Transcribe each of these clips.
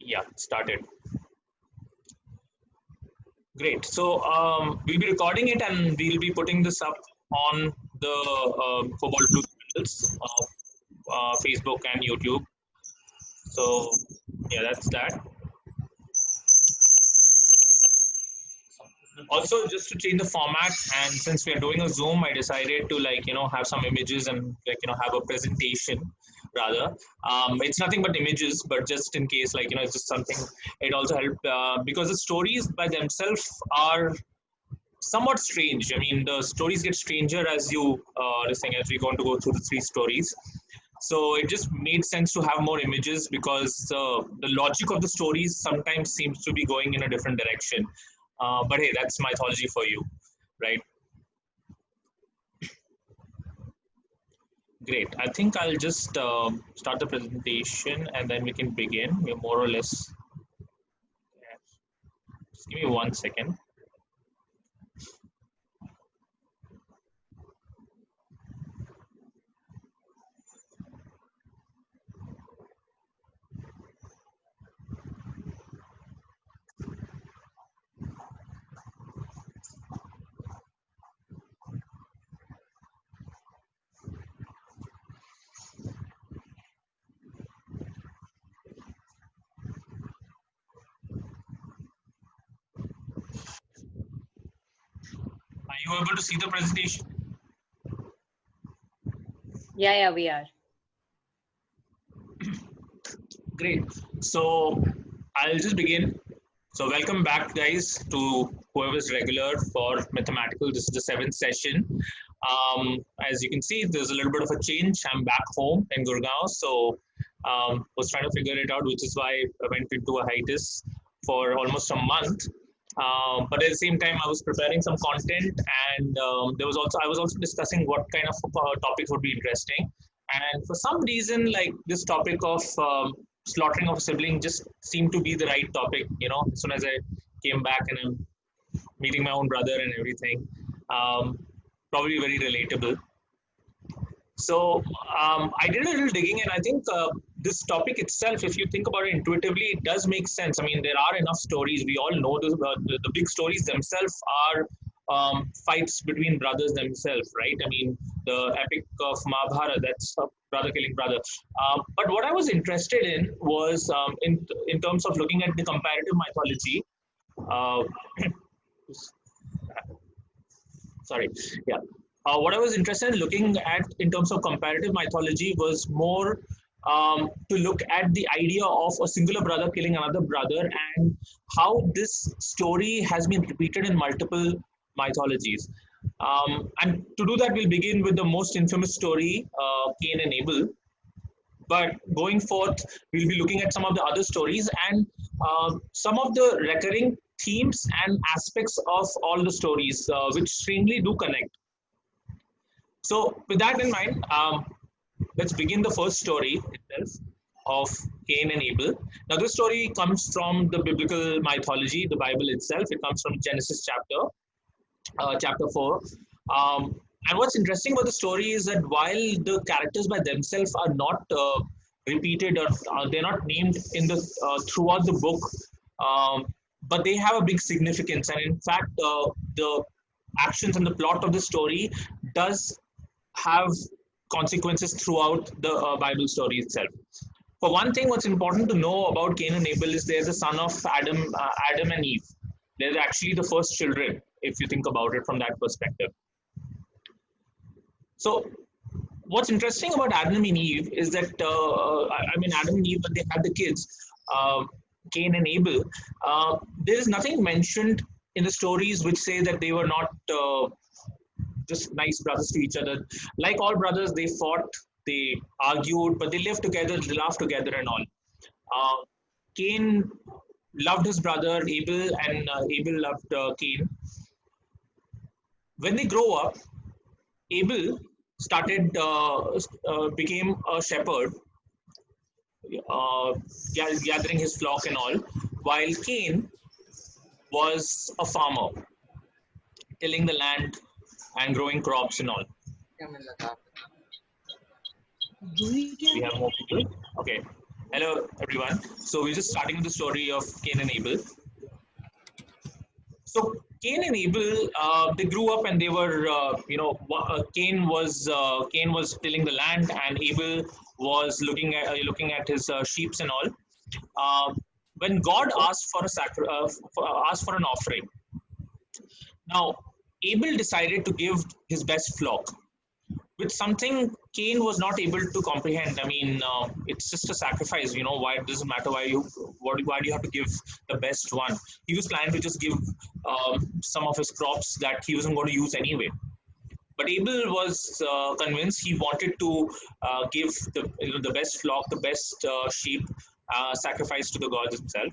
Yeah, started. Great. So we'll be recording it and we'll be putting this up on the Cobalt Blue channels of Facebook and YouTube. So yeah, that's that. Also, just to change the format, and since we are doing a Zoom, I decided to have some images and have a presentation rather. It's nothing but images, but just in case it's just something. It also helped because the stories by themselves are somewhat strange. I mean, the stories get stranger as as we're going to go through the three stories. So it just made sense to have more images because the logic of the stories sometimes seems to be going in a different direction. But hey, that's mythology for you, right? Great. I think I'll just start the presentation and then we can begin. We're more or less. Just give me 1 second. Are you able to see the presentation? Yeah, we are. Great. So I'll just begin. So welcome back, guys, to whoever's regular for mathematical. This is the seventh session. As you can see, there's a little bit of a change. I'm back home in Gurgaon, so was trying to figure it out, which is why I went into a hiatus for almost a month. But at the same time, I was preparing some content, and I was also discussing what kind of topics would be interesting. And for some reason, like this topic of slaughtering of a sibling just seemed to be the right topic. As soon as I came back and I'm meeting my own brother and everything, um, probably very relatable. So I did a little digging, and I think this topic itself, if you think about it intuitively, it does make sense. I mean, there are enough stories. We all know the big stories themselves are fights between brothers themselves, right? I mean, the epic of Mahabharata, that's brother killing brother. But what I was interested in was in terms of looking at the comparative mythology. Uh, sorry, yeah. What I was interested in looking at in terms of comparative mythology was more to look at the idea of a singular brother killing another brother and how this story has been repeated in multiple mythologies. And to do that, we'll begin with the most infamous story, Cain and Abel. But going forth, we'll be looking at some of the other stories and some of the recurring themes and aspects of all the stories, which strangely do connect. So, with that in mind, let's begin the first story itself of Cain and Abel. Now, this story comes from the biblical mythology, the Bible itself. It comes from Genesis chapter 4. And what's interesting about the story is that while the characters by themselves are not repeated or they're not named in the throughout the book, but they have a big significance. And in fact, the actions and the plot of the story does have consequences throughout the Bible story itself. For one thing, what's important to know about Cain and Abel is they're the son of Adam and Eve. They're actually the first children, if you think about it from that perspective. So, what's interesting about Adam and Eve is that Adam and Eve, when they had the kids, uh, Cain and Abel, there is nothing mentioned in the stories which say that they were not just nice brothers to each other. Like all brothers, they fought, they argued, but they lived together, they laughed together, and all. Cain loved his brother Abel, and Abel loved Cain. When they grow up, Abel started became a shepherd, uh, gathering his flock and all, while Cain was a farmer, tilling the land and growing crops and all. We have more people. Okay. Hello, everyone. So we're just starting with the story of Cain and Abel. So Cain and Abel, they grew up and they were, Cain was tilling the land, and Abel was looking at his sheep and all. When God asked for asked for an offering, now Abel decided to give his best flock, with something Cain was not able to comprehend. I mean, it's just a sacrifice. Why it doesn't matter why do you have to give the best one? He was planning to just give some of his crops that he wasn't going to use anyway. But Abel was convinced he wanted to give the best flock, the best sheep, sacrifice to the gods himself.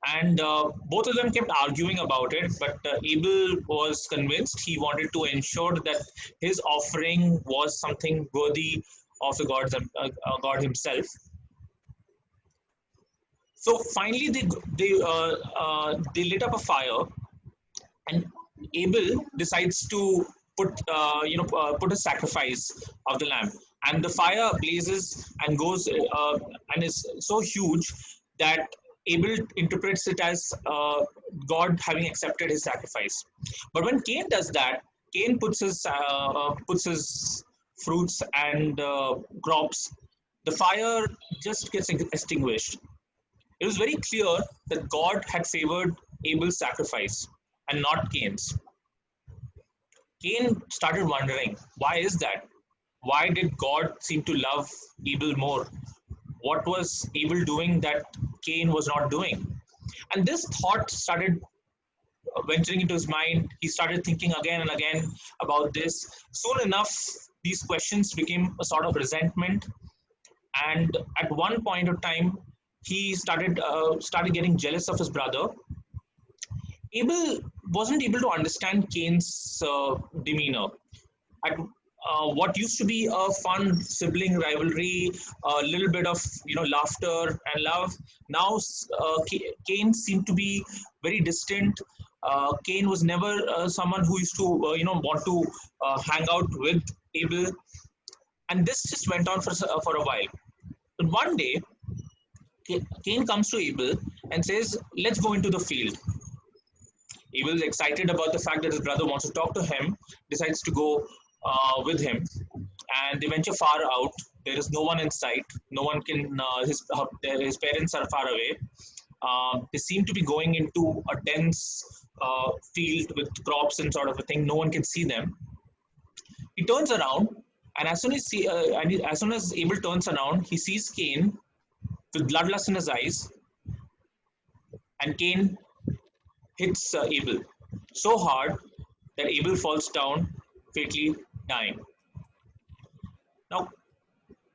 And both of them kept arguing about it, but Abel was convinced he wanted to ensure that his offering was something worthy of the God himself. So finally, they lit up a fire, and Abel decides to put a sacrifice of the lamb, and the fire blazes and goes and is so huge that Abel interprets it as God having accepted his sacrifice. But when Cain does that, Cain puts his fruits and crops. The fire just gets extinguished. It was very clear that God had favored Abel's sacrifice and not Cain's. Cain started wondering, why is that? Why did God seem to love Abel more? What was Abel doing that Cain was not doing? And this thought started venturing into his mind. He started thinking again and again about this. Soon enough, these questions became a sort of resentment. And at one point of time, he started getting jealous of his brother. Abel wasn't able to understand Cain's demeanor. At what used to be a fun sibling rivalry, a little bit of laughter and love, now Cain seemed to be very distant. Cain was never someone who used to want to hang out with Abel, and this just went on for a while. But one day, Cain comes to Abel and says, "Let's go into the field." Abel is excited about the fact that his brother wants to talk to him, decides to go with him, and they venture far out. There is no one in sight. No one can. His parents are far away. They seem to be going into a dense field with crops and sort of a thing. No one can see them. He turns around, and as soon as Abel turns around, he sees Cain with bloodlust in his eyes, and Cain hits Abel so hard that Abel falls down, fatally dying. Now,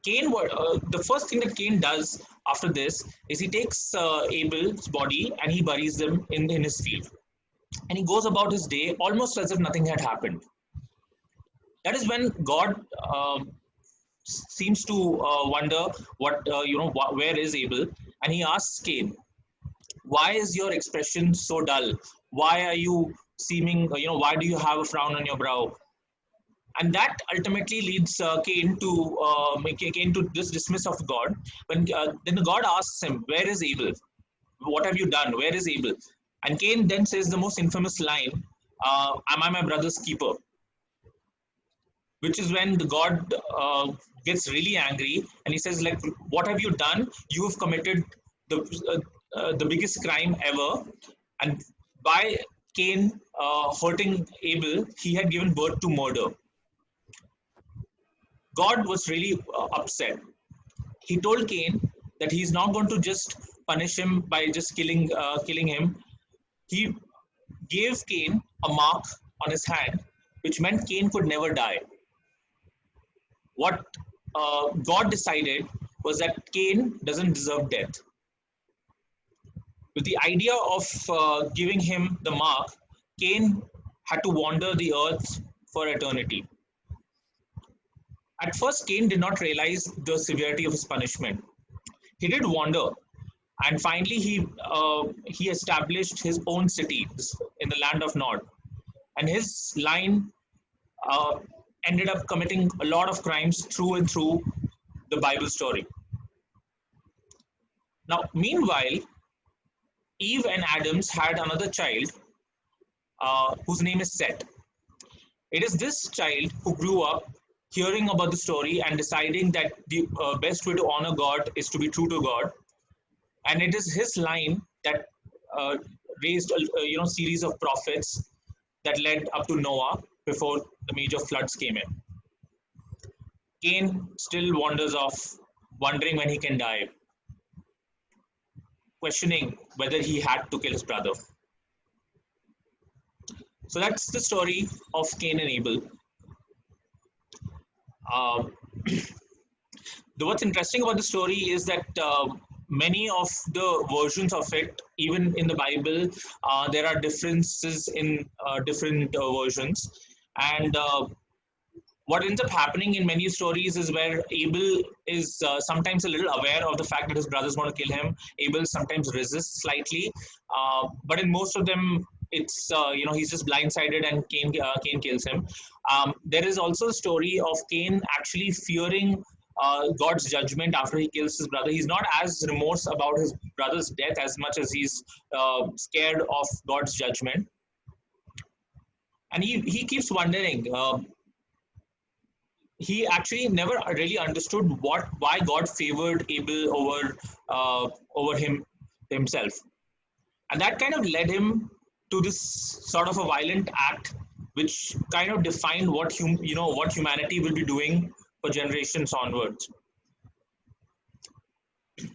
the first thing that Cain does after this is he takes Abel's body and he buries them in his field. And he goes about his day almost as if nothing had happened. That is when God seems to wonder where is Abel, and he asks Cain, "Why is your expression so dull? Why are you seeming, why do you have a frown on your brow?" And that ultimately leads Cain to this dismiss of God. Then God asks him, "Where is Abel? What have you done? Where is Abel?" And Cain then says the most infamous line, "Am I my brother's keeper?" Which is when the God gets really angry, and he says, like, "What have you done? You have committed the biggest crime ever." And by Cain hurting Abel, he had given birth to murder. God was really upset. He told Cain that he's not going to just punish him by just killing him. He gave Cain a mark on his hand, which meant Cain could never die. What God decided was that Cain doesn't deserve death. With the idea of giving him the mark, Cain had to wander the earth for eternity. At first, Cain did not realize the severity of his punishment. He did wander, and finally he established his own city in the land of Nod, and his line ended up committing a lot of crimes through and through the Bible story. Now, meanwhile, Eve and Adams had another child whose name is Seth. It is this child who grew up hearing about the story and deciding that the best way to honor God is to be true to God. And it is his line that uh, raised a series of prophets that led up to Noah before the major floods came in. Cain still wanders off, wondering when he can die, questioning whether he had to kill his brother. So that's the story of Cain and Abel. Um, what's interesting about the story is that many of the versions of it, even in the Bible, there are differences in different versions. And what ends up happening in many stories is where Abel is sometimes a little aware of the fact that his brother's going to kill him. Abel sometimes resists slightly, but in most of them, it's he's just blindsided and Cain kills him. There is also a story of Cain actually fearing God's judgment after he kills his brother. He's not as remorse about his brother's death as much as he's scared of God's judgment, and he keeps wondering. He actually never really understood why God favored Abel over himself, and that kind of led him to this sort of a violent act, which kind of defined what humanity will be doing for generations onwards. Just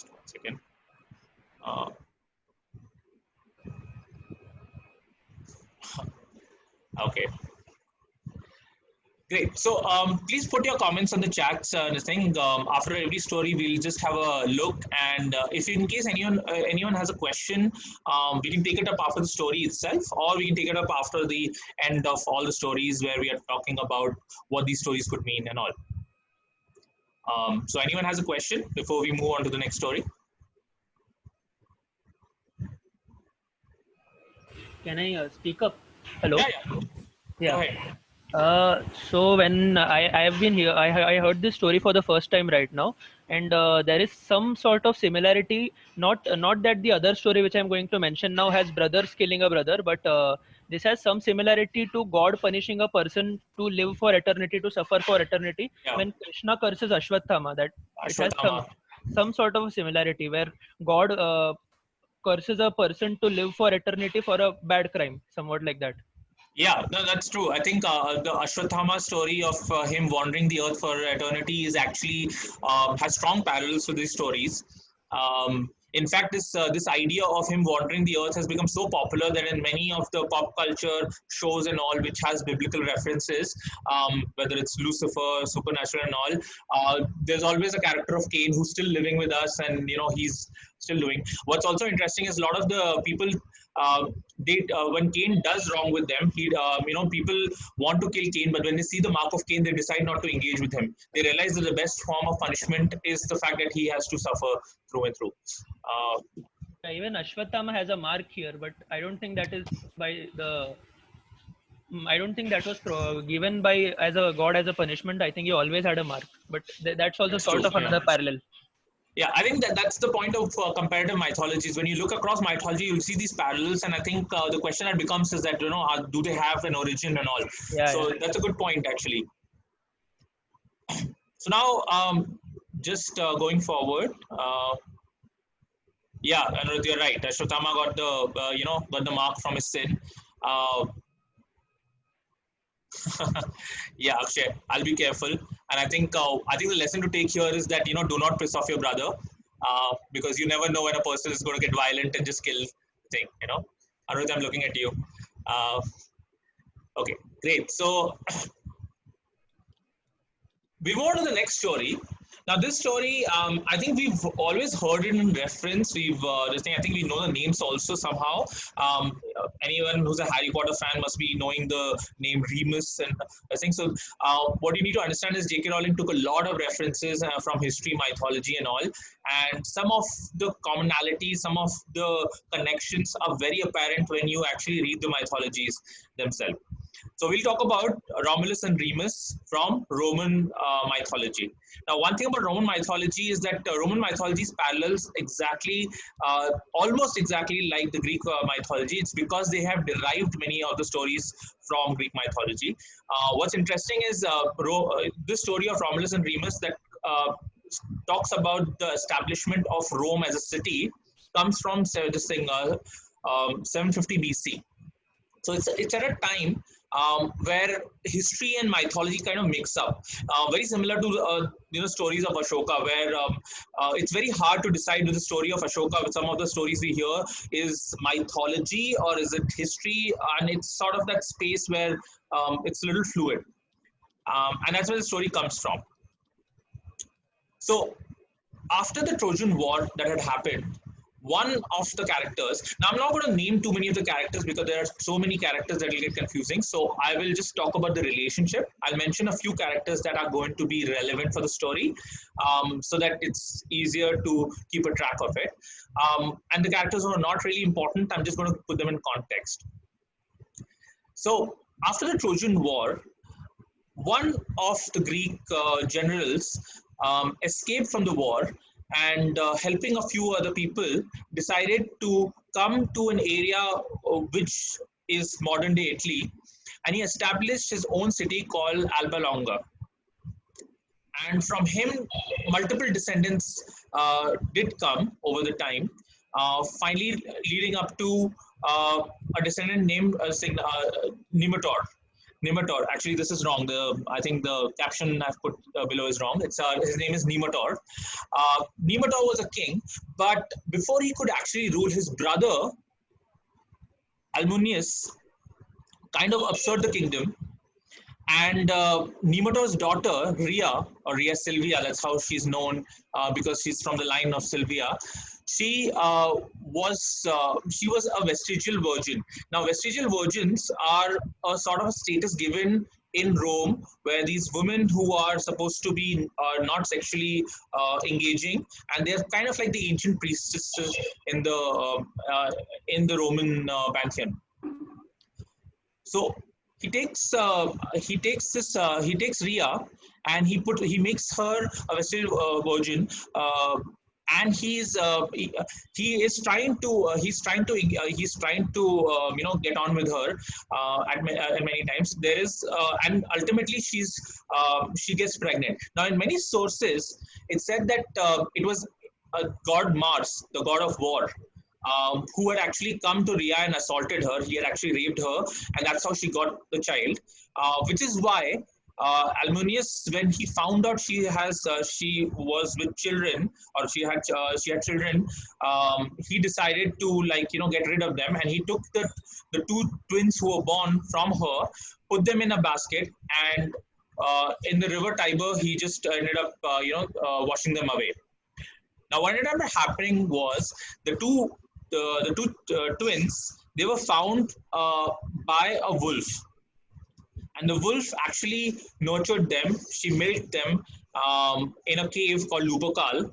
1 second. Okay. Great. So please put your comments on the chats. After every story, we'll just have a look, and if in case anyone has a question, we can take it up after the story itself, or we can take it up after the end of all the stories where we are talking about what these stories could mean and all. So anyone has a question before we move on to the next story? Can I speak up? Hello. Yeah. Yeah. Go ahead. So when I have been here, I heard this story for the first time right now, and there is some sort of similarity. Not that the other story which I'm going to mention now has brothers killing a brother, but this has some similarity to God punishing a person to live for eternity, to suffer for eternity. Yeah. When Krishna curses Ashwatthama, that it has Ashwatthama. some sort of similarity where God curses a person to live for eternity for a bad crime, somewhat like that. Yeah, no, that's true. I think the Ashwatthama story of him wandering the earth for eternity is actually has strong parallels to these stories. In fact, this idea of him wandering the earth has become so popular that in many of the pop culture shows and all, which has biblical references, whether it's Lucifer, Supernatural, and all, there's always a character of Cain who's still living with us, and he's still doing. What's also interesting is a lot of the people when Cain does wrong with them, people want to kill Cain, but when they see the mark of Cain, they decide not to engage with him. They realize that the best form of punishment is the fact that he has to suffer through and through. Even Ashwatthama has a mark here, but I don't think that is by the. I don't think that was given by as a god as a punishment. I think he always had a mark, but that's also That's sort true, of another parallel. Yeah, I think that's the point of comparative mythologies. When you look across mythology, you'll see these parallels, and I think the question that becomes is that do they have an origin and all? So that's a good point actually. So now, just going forward, yeah, Anirudh, you're right. Ashwatthama got the mark from his sin. Yeah, Akshay, I'll be careful. And I think the lesson to take here is that do not piss off your brother, because you never know when a person is going to get violent and just kill the thing. Anirudh, I'm looking at you. Okay, great. So we move on to the next story. Now, this story, I think we've always heard it in reference. I think we know the names also somehow. Anyone who's a Harry Potter fan must be knowing the name Remus, and I think so. What you need to understand is J.K. Rowling took a lot of references from history, mythology, and all, and some of the commonalities, some of the connections are very apparent when you actually read the mythologies themselves. So we'll talk about Romulus and Remus from Roman mythology. Now, one thing about Roman mythology is that Roman mythology parallels exactly, almost exactly like the Greek mythology. It's because they have derived many of the stories from Greek mythology. What's interesting is this story of Romulus and Remus that talks about the establishment of Rome as a city comes from this thing 750 BC. So it's at a time where history and mythology kind of mix up. Very similar to stories of Ashoka, where it's very hard to decide with the story of Ashoka. With some of the stories we hear is mythology or is it history, and it's sort of that space where it's a little fluid, and that's where the story comes from. So after the Trojan War that had happened, one of the characters, now I'm not going to name too many of the characters because there are so many characters that will get confusing. So I will just talk about the relationship. I'll mention a few characters that are going to be relevant for the story, so that it's easier to keep a track of it. And the characters who are not really important, I'm just going to put them in context. So after the Trojan War, one of the Greek generals escaped from the war and helping a few other people decided to come to an area which is modern day Italy, and he established his own city called Alba Longa. And from him, multiple descendants did come over the time, finally leading up to a descendant named Nemetor. Nemetor. Actually, this is wrong. I think the caption I've put below is wrong. His name is Nemetor. Nemetor was a king, but before he could actually rule, his brother Almunius kind of usurped the kingdom, and Nemetor's daughter Rhea, or Rhea Silvia, that's how she's known because she's from the line of Silvia. She was a vestigial virgin. Now, vestigial virgins are a sort of a status given in Rome, where these women who are supposed to be not sexually engaging, and they're kind of like the ancient priestesses in the Roman pantheon. So he takes Rhea and he makes her a vestigial virgin. And he is trying to get on with her at many times. There is and ultimately she gets pregnant. Now, in many sources, it said that it was god Mars, the god of war, who had actually come to Rhea and assaulted her. He had actually raped her, and that's how she got the child. Which is why Almunius, when he found out she was with children, or she had children, he decided to get rid of them, and he took the two twins who were born from her, put them in a basket, and in the river Tiber, he just ended up washing them away. Now, what ended up happening was the two twins, they were found by a wolf. And the wolf actually nurtured them. She milked them in a cave called Lupercal.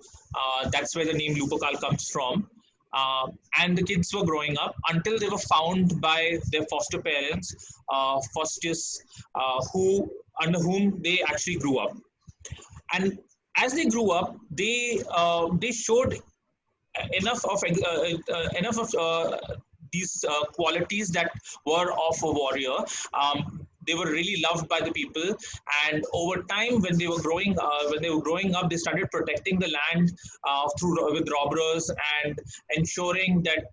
That's where the name Lupercal comes from. And the kids were growing up until they were found by their foster parents, Faustus, under whom they actually grew up. And as they grew up, they showed enough of these qualities that were of a warrior. They were really loved by the people, and over time, when they were growing up, they started protecting the land with robbers and ensuring that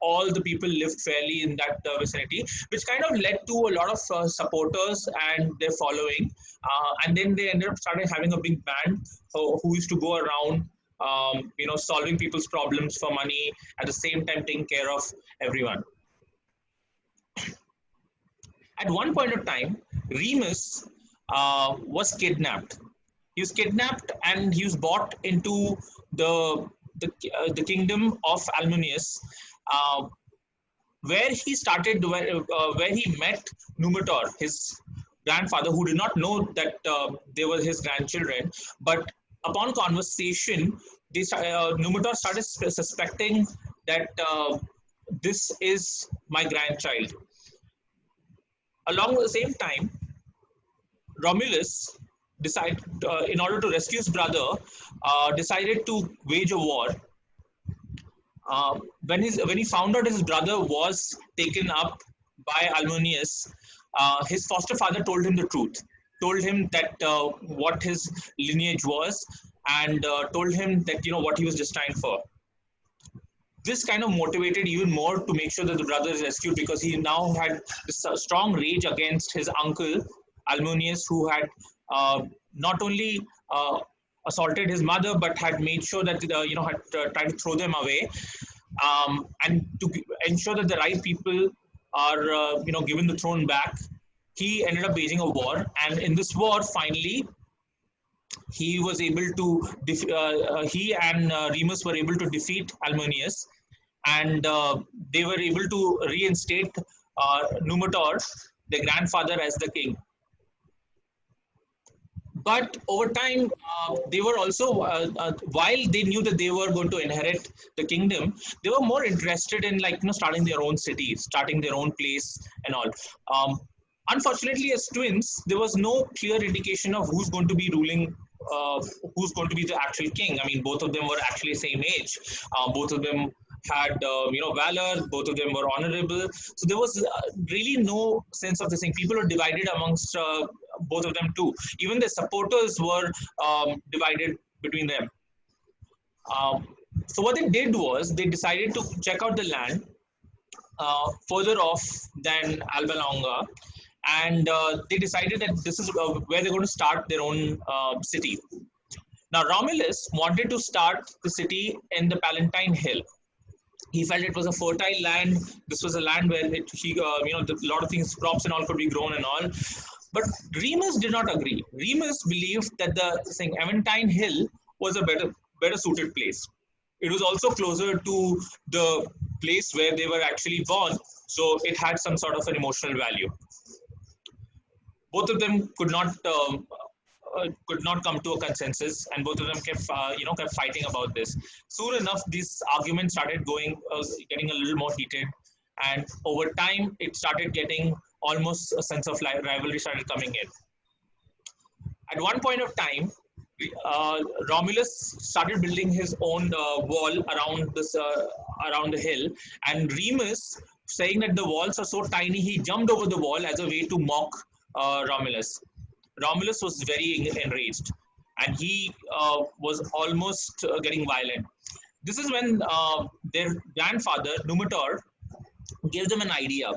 all the people lived fairly in that vicinity, which kind of led to a lot of supporters and their following. And then they started having a big band who used to go around, solving people's problems for money, at the same time taking care of everyone. At one point of time, Remus was kidnapped. He was kidnapped and he was brought into the kingdom of Almunius, where he met Numitor, his grandfather, who did not know that they were his grandchildren. But upon conversation, Numitor started suspecting that this is my grandchild. along the same time, Romulus decided, in order to rescue his brother, decided to wage a war. When he found out his brother was taken up by Almonius, his foster father told him the truth. Told him that what his lineage was, and told him that what he was destined for. This kind of motivated even more to make sure that the brother is rescued, because he now had this strong rage against his uncle Almonius, who had not only assaulted his mother, but had made sure that had tried to throw them away, and to ensure that the right people are given the throne back. He ended up waging a war, and in this war, finally, he was able to he and Remus were able to defeat Almonius, and they were able to reinstate Numitor, their grandfather, as the king. But over time, they were also, while they knew that they were going to inherit the kingdom, they were more interested in starting their own city, starting their own place, and all. Unfortunately, as twins, there was no clear indication of who's going to be ruling, who's going to be the actual king. I mean, both of them were actually same age. Both of them had valor. Both of them were honorable. So there was really no sense of this thing. People were divided amongst both of them too. Even the supporters were divided between them. So what they did was they decided to check out the land further off than Alba Longa, and they decided that this is where they're going to start their own city. Now, Romulus wanted to start the city in the Palatine Hill. He felt it was a fertile land. This was a land where a lot of things, crops and all, could be grown and all. But Remus did not agree. Remus believed that the Aventine Hill was a better suited place. It was also closer to the place where they were actually born, so it had some sort of an emotional value. Both of them could not come to a consensus, and both of them kept fighting about this. Soon enough, these arguments started getting a little more heated, and over time, it started getting almost a sense of rivalry started coming in. At one point of time, Romulus started building his own wall around the hill, and Remus, saying that the walls are so tiny, he jumped over the wall as a way to mock Romulus. Romulus was very enraged, and he was almost getting violent. This is when their grandfather, Numitor, gave them an idea.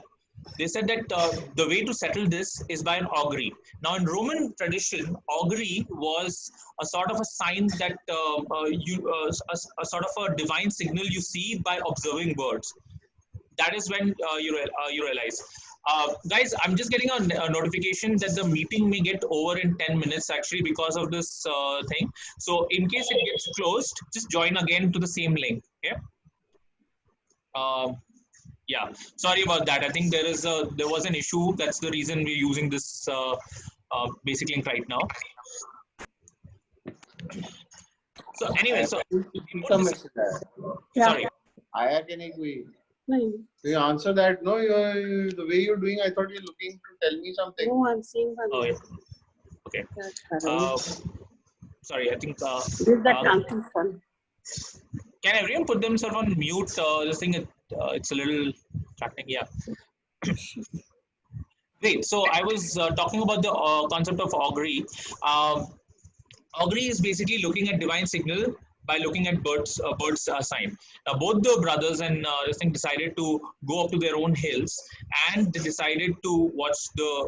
They said that the way to settle this is by an augury. Now, in Roman tradition, augury was a sort of a sign that a sort of a divine signal you see by observing birds. That is when you realize. Guys, I'm just getting a notification that the meeting may get over in 10 minutes actually because of this thing. So in case it gets closed, just join again to the same link. Okay. Yeah, sorry about that. I think there was an issue. That's the reason we're using this basic link right now. So anyway, sorry. आया कि नहीं कोई? नहीं. So you answer that. No, the way you're doing, I thought you're looking to tell me something. No, I'm seeing something. Oh, yeah. Okay. Sorry, I think. This is the transition. Can everyone put themselves on mute? This thing, it's a little distracting. Yeah. Great. So I was talking about the concept of augury. Augury is basically looking at divine signal by looking at birds' sign. Now, both the brothers and this thing decided to go up to their own hills, and they decided to watch the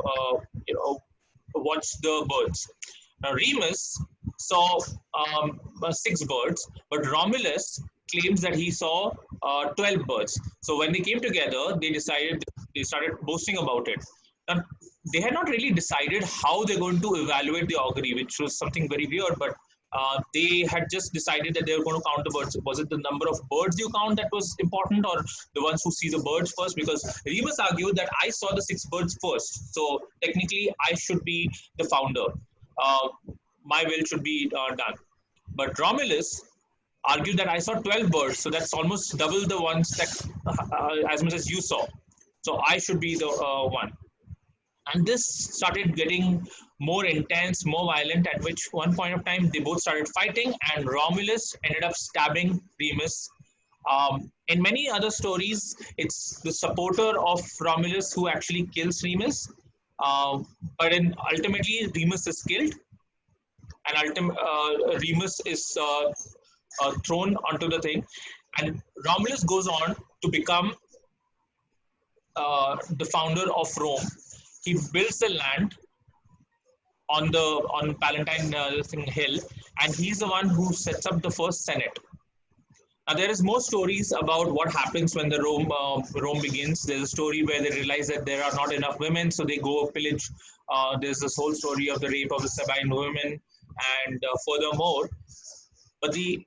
birds. Now, Remus saw 6 birds, but Romulus claims that he saw 12 birds. So when they came together, they started boasting about it. Now, they had not really decided how they're going to evaluate the augury, which was something very weird, but they had just decided that they were going to count the birds. Was it the number of birds you count that was important, or the ones who see the birds first? Because Remus argued that I saw the 6 birds first, so technically I should be the founder. My will should be done. But Romulus argued that I saw 12 birds, so that's almost double the ones that as much as you saw. So I should be the one. And this started getting more intense, more violent, at which one point of time they both started fighting, and Romulus ended up stabbing Remus. In many other stories, it's the supporter of Romulus who actually kills Remus. But ultimately, Remus is killed, and Remus is thrown onto the thing. And Romulus goes on to become the founder of Rome. He builds the land on Palatine Hill, and he's the one who sets up the first Senate. Now there is more stories about what happens when the Rome begins. There's a story where they realize that there are not enough women, so they go pillage. There's this whole story of the rape of the Sabine women, and furthermore, but the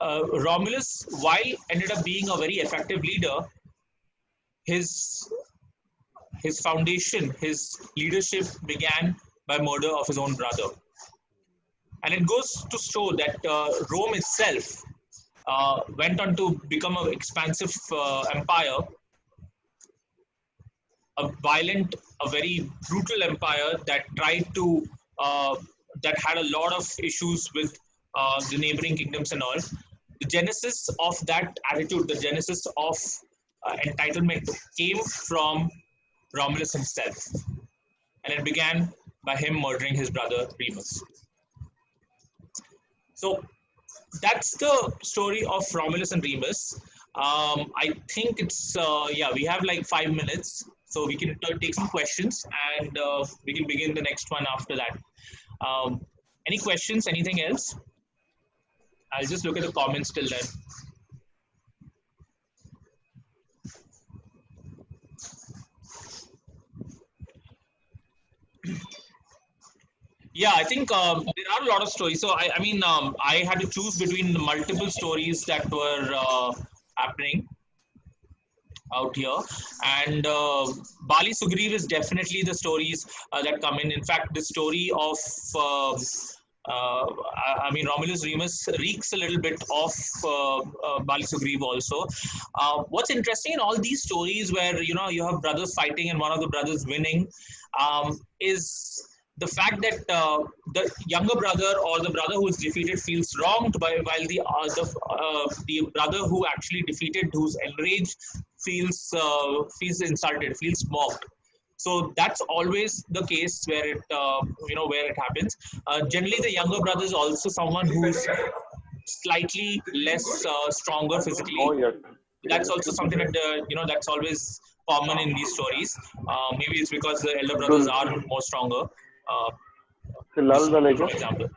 Romulus, while ended up being a very effective leader, his foundation, his leadership began by murder of his own brother. And it goes to show that Rome itself went on to become an expansive empire, a violent, a very brutal empire that tried to, that had a lot of issues with the neighboring kingdoms and all. The genesis of that attitude, the genesis of entitlement came from Romulus himself. And it began by him murdering his brother Remus. So that's the story of Romulus and Remus. I think it's, we have like 5 minutes. So we can take some questions, and we can begin the next one after that. Any questions, anything else? I'll just look at the comments till then. Yeah, I think there are a lot of stories. So I mean, I had to choose between the multiple stories that were happening out here, and Bali Sugriv is definitely the stories that come in. In fact, the story of I mean, Romulus Remus reeks a little bit of Bali Sugriv also. What's interesting in all these stories where you have brothers fighting and one of the brothers winning is the fact that the younger brother or the brother who is defeated feels wronged, while the brother who actually defeated, who's enraged, feels insulted, feels mocked. So that's always the case where it where it happens. Generally, the younger brother is also someone who's slightly less stronger physically. Oh, yes. That's also something that that's always common in these stories. Maybe it's because the elder brothers are more stronger. For example.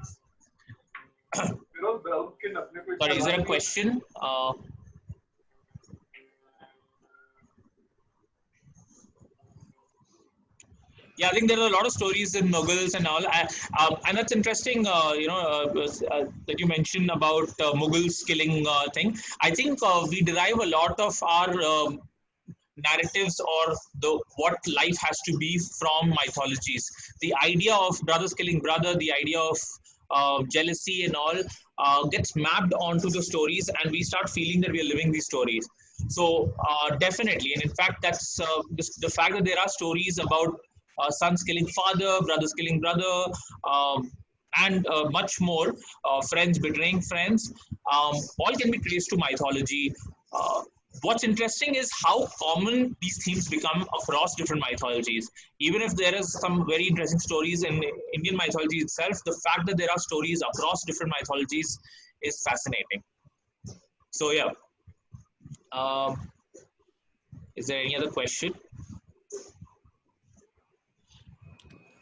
Sorry, is there a question? Yeah, I think there are a lot of stories in Mughals and all, and that's interesting. That you mentioned about Mughals killing thing. I think we derive a lot of our narratives or what life has to be from mythologies. The idea of brothers killing brother, the idea of jealousy and all gets mapped onto the stories, and we start feeling that we are living these stories. So definitely, and in fact, that's the fact that there are stories about sons killing father, brothers killing brother, and much more, friends betraying friends, all can be traced to mythology. What's interesting is how common these themes become across different mythologies. Even if there is some very interesting stories in Indian mythology itself, the fact that there are stories across different mythologies is fascinating. So yeah. Is there any other question?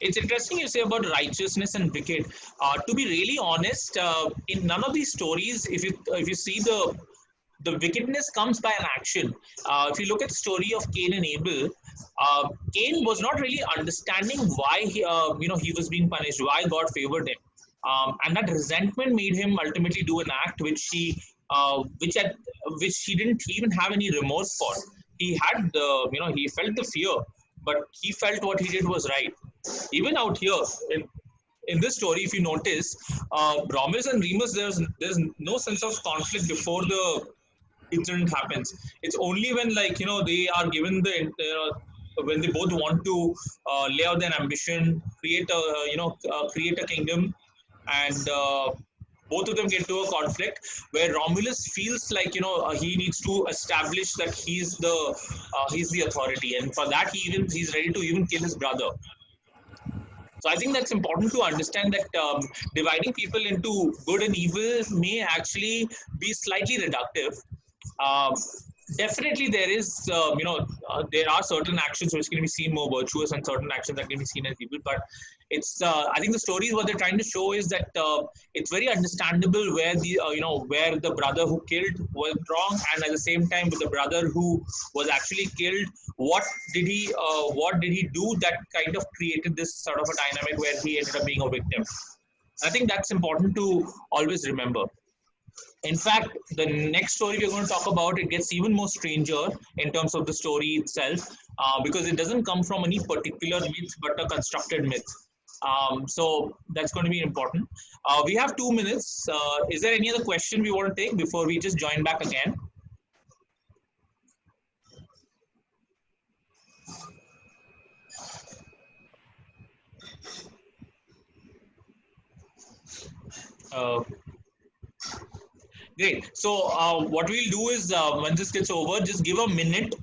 It's interesting you say about righteousness and wicked. To be really honest, in none of these stories, if you see the wickedness comes by an action. If you look at the story of Cain and Abel, Cain was not really understanding why he was being punished, why God favored him, and that resentment made him ultimately do an act which he didn't even have any remorse for. He had he felt the fear, but he felt what he did was right. Even out here in this story, if you notice, Romulus and Remus, there's no sense of conflict before the incident happens. It's only when they are given when they both want to lay out their ambition, create a kingdom, and both of them get to a conflict where Romulus feels like he needs to establish that he's the authority, and for that he's ready to even kill his brother. So I think that's important to understand that dividing people into good and evil may actually be slightly reductive. Um, Definitely, there are certain actions which can be seen more virtuous and certain actions that can be seen as evil. But I think the stories what they're trying to show is that it's very understandable where where the brother who killed was wrong, and at the same time with the brother who was actually killed, what did he do that kind of created this sort of a dynamic where he ended up being a victim. I think that's important to always remember. In fact, the next story we're going to talk about, it gets even more stranger in terms of the story itself, because it doesn't come from any particular myth, but a constructed myth. So that's going to be important. We have 2 minutes. Is there any other question we want to take before we just join back again? Great. So what we'll do is when this gets over, just give a minute.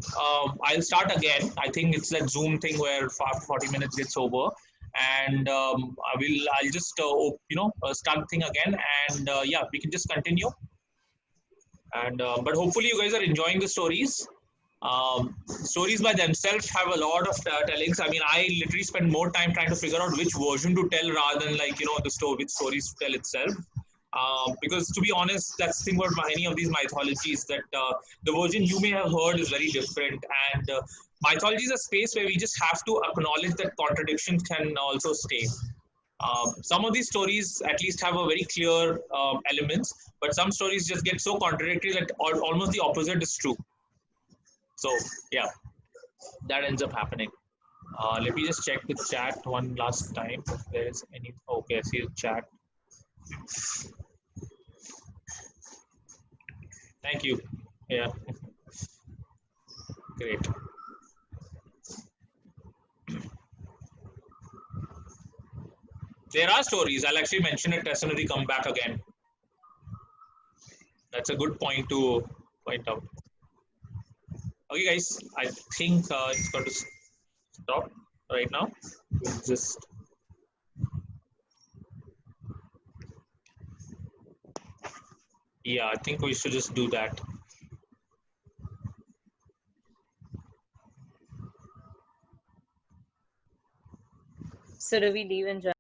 I'll start again. I think it's that Zoom thing where 40 minutes gets over, and I'll just start the thing again, and yeah, we can just continue. And but hopefully you guys are enjoying the stories. Stories by themselves have a lot of tellings. I mean, I literally spend more time trying to figure out which version to tell rather than which stories to tell itself. Because to be honest, that's the thing about any of these mythologies, that the version you may have heard is very different. And mythology is a space where we just have to acknowledge that contradictions can also stay. Some of these stories at least have a very clear elements, but some stories just get so contradictory that almost the opposite is true. So yeah, that ends up happening. Let me just check the chat one last time if there's any. Okay, I see the chat. Thank you. Yeah. Great. There are stories. I'll actually mention it as soon as we come back again. That's a good point to point out. Okay, guys. I think it's going to stop right now. We'll just. Yeah, I think we should just do that. So do we leave and join?